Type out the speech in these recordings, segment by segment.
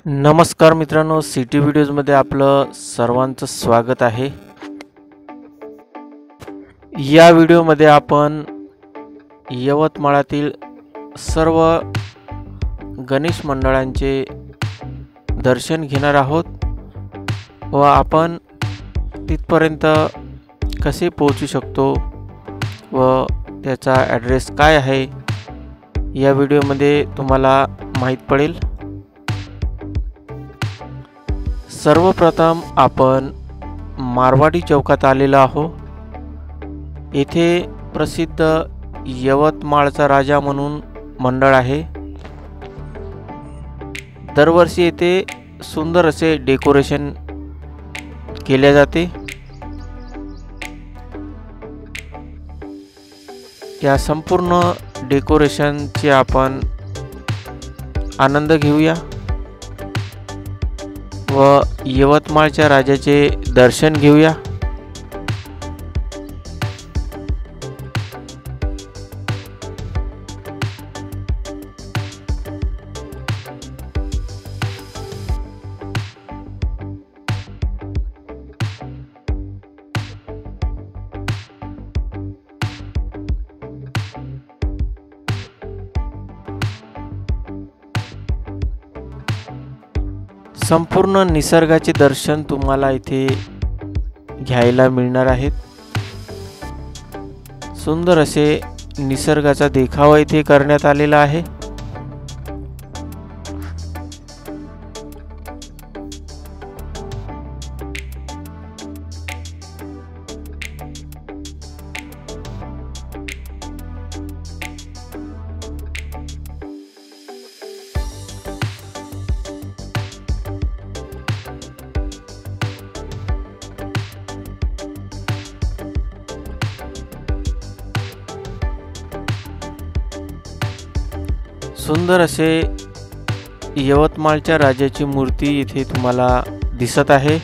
नमस्कार मित्रांनो, सिटी व्हिडिओजमध्ये आपलं सर्वांचं स्वागत आहे। या व्हिडिओमध्ये आपण यवतमाळातील सर्व गणेश मंडळांचे दर्शन घेणार आहोत व आपण तिथपर्यंत कसे पोहोचू शकतो व त्याचा ॲड्रेस काय आहे या व्हिडिओमध्ये तुम्हाला माहीत पडेल। सर्वप्रथम आपण मारवाडी चौकात आलेलो आहोत। येथे प्रसिद्ध यवतमाळचा राजा म्हणून मंडळ आहे। दरवर्षी येथे सुंदर असे डेकोरेशन केले जाते। या संपूर्ण डेकोरेशनचे आपण आनंद घेऊया व यवतमाळच्या राजाचे दर्शन घेऊया। संपूर्ण निसर्गाचे दर्शन तुम्हाला इथे घ्यायला मिळणार आहेत। सुंदर असे निसर्गाचा देखावा इथे करण्यात आलेला आहे। सुंदर असे यवतमाळच्या राजाची मूर्ती इथे तुम्हाला दिसत आहे।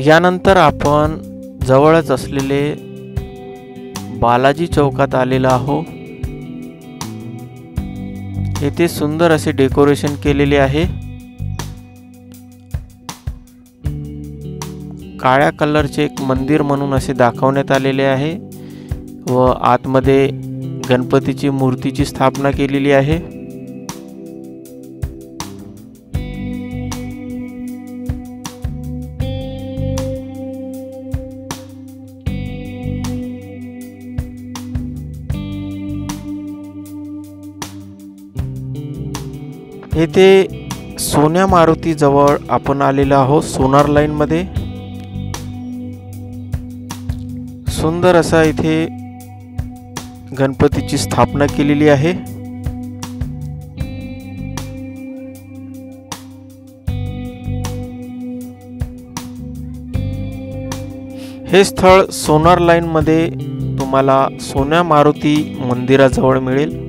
यानंतर आपण जवळच असलेले बालाजी चौकात आलेलो आहोत। येथे सुंदर असे डेकोरेशन केलेले आहे। काळ्या कलरचे एक मंदिर म्हणून असे दाखवण्यात आलेले आहे व आतमध्ये गणपतीची मूर्तीची स्थापना केलेली आहे। येथे सोन्या मारुती जवळ आपण आलेलो आहोत। सोनार लाईन मध्ये सुंदर असा इथे गणपतीची स्थापना केलेली आहे। हे स्थळ सोनार लाईन मध्ये तुम्हाला सोन्या मारुती मंदिराजवळ मिळेल।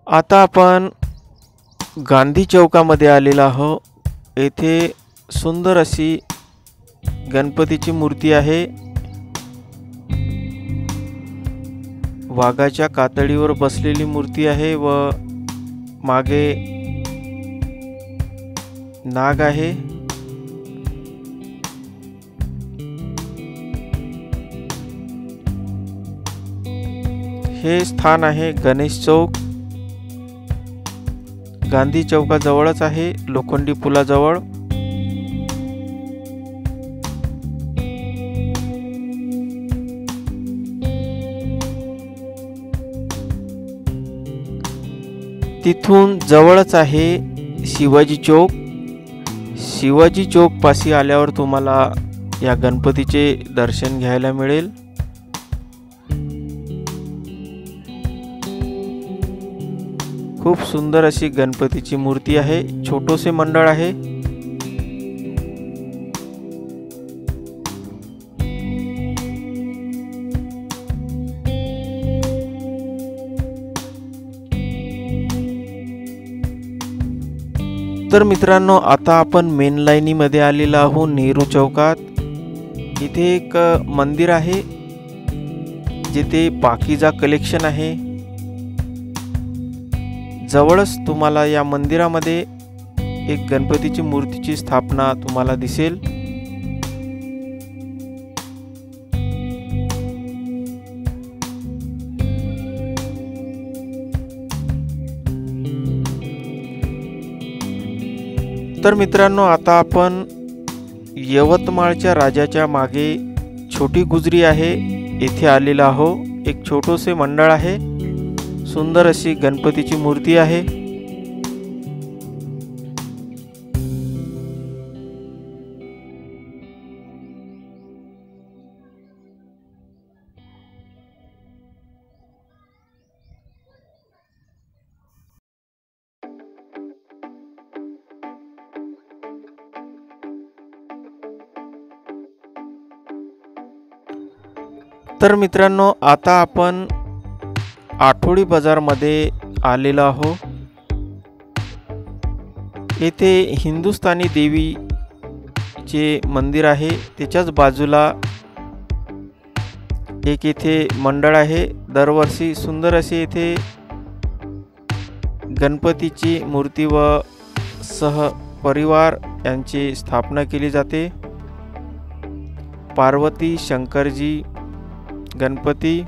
आता आपण गांधी चौकामध्ये आलेलो आहोत। येथे सुंदर अशी गणपतीची मूर्ती आहे। वाघाच्या कातडीवर बसलेली मूर्ती आहे व मागे नाग आहे. हे स्थान आहे गणेश चौक, गांधी चौकाजवळच आहे, लोखंडी पुलाजवळ. तिथून जवळच आहे शिवाजी चौक. शिवाजी चौक पाशी आल्यावर तुम्हाला या गणपतीचे दर्शन घ्यायला मिळेल. खूप सुंदर अशी गणपतीची मूर्ती आहे. छोटेसे मंडळ आहे. तर मित्रांनो, आता आपण मेन लाईनीमध्ये आलेलो आहोत नेहरू चौकात. इथे एक मंदिर आहे जिथे पाकीजा कलेक्शन आहे. जवळच तुम्हाला या मंदिरामध्ये एक गणपतीची मूर्तीची स्थापना तुम्हाला दिसेल. तर मित्रांनो, आता आपण यवतमाळच्या राजाच्या मागे छोटी गुजरी आहे येथे आलेलो आहोत. एक छोटेसे मंडळ आहे. सुंदर अशी गणपतीची मूर्ती आहे. तर मित्रांनो, आता आपण आठवडी बाजारमध्ये आलेलो आहोत. येथे हिंदुस्थानी देवीचे मंदिर आहे. त्याच्याच बाजूला एक येथे मंडळ आहे. दरवर्षी सुंदर असे येथे गणपतीची मूर्ती व सहपरिवार यांची स्थापना केली जाते. पार्वती, शंकरजी, गणपती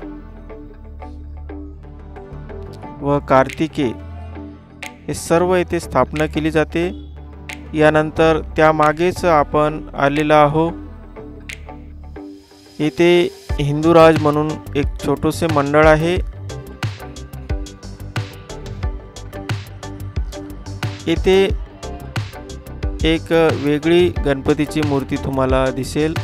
व कार्तिके हे सर्व येथे स्थापना केली जाते. यानंतर त्या मागेच आपण आलेलो आहोत. येथे हिंदूराज म्हणून एक छोटेसे मंडळ आहे. येथे एक वेगळी गणपतीची मूर्ती तुम्हाला दिसेल.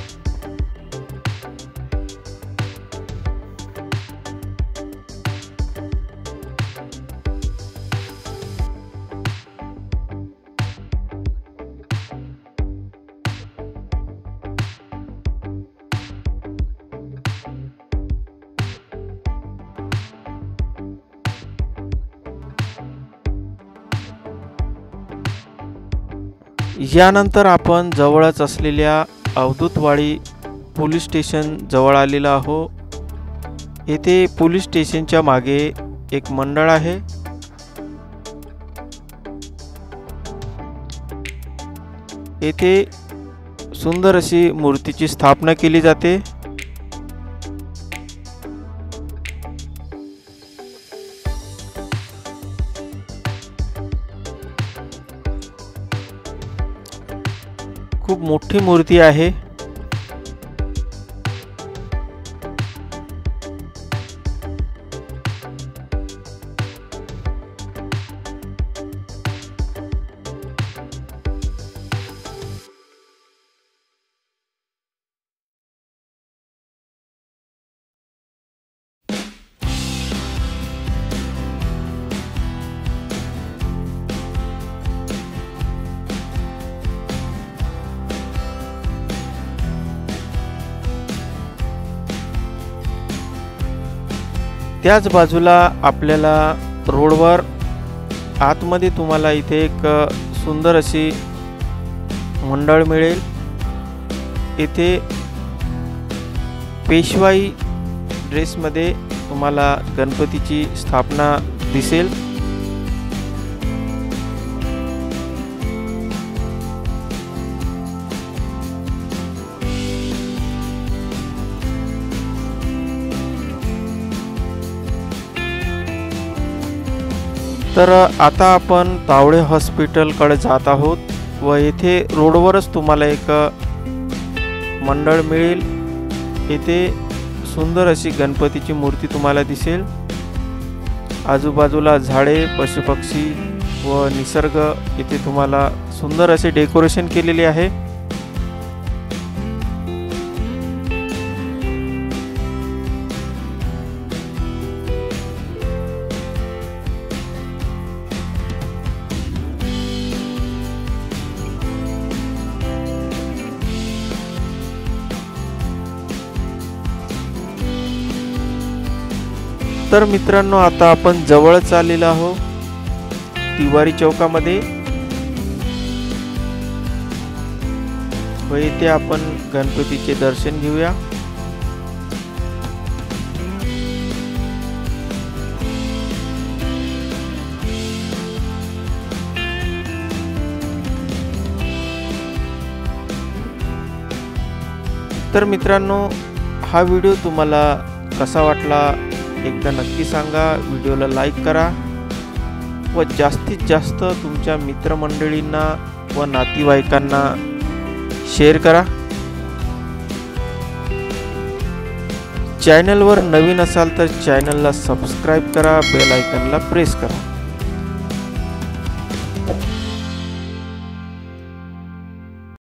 यानंतर आपण जवळच असलेल्या अवधूतवाडी पोलीस स्टेशन जवळ आलेलो आहोत. येथे पोलीस स्टेशनच्या मागे एक मंडळ आहे. येथे सुंदर अशी मूर्तीची स्थापना केली जाते. खूप मोठी मूर्ती आहे. त्याच बाजूला आपल्याला रोडवर आतमध्ये तुम्हाला इथे एक सुंदर अशी मंडळ मिळेल. येथे पेशवाई ड्रेसमध्ये तुम्हाला गणपतीची स्थापना दिसेल. तर आता आपण तावडे हॉस्पिटलकडे जात आहोत व येथे रोडवरच तुम्हाला एक मंडळ मिळेल। येथे सुंदर अशी गणपतीची मूर्ती तुम्हाला दिसेल। आजूबाजूला झाडे, पशुपक्षी व निसर्ग येथे तुम्हाला सुंदर असे डेकोरेशन केलेले आहे। तर मित्रांनो, आता आपण जवळच आलेलो आहोत तिवारी चौकामध्ये व इथे आपण गणपतीचे दर्शन घेऊया। तर मित्रांनो, हा व्हिडिओ तुम्हाला कसा वाटला एकदा नक्की सांगा। व्हिडिओला लाईक करा व जास्तीत जास्त तुमच्या मित्रमंडळींना व नातेवाईकांना शेअर करा। चॅनलवर नवीन असाल तर चॅनलला सबस्क्राईब करा, बेल आयकॉनला प्रेस करा।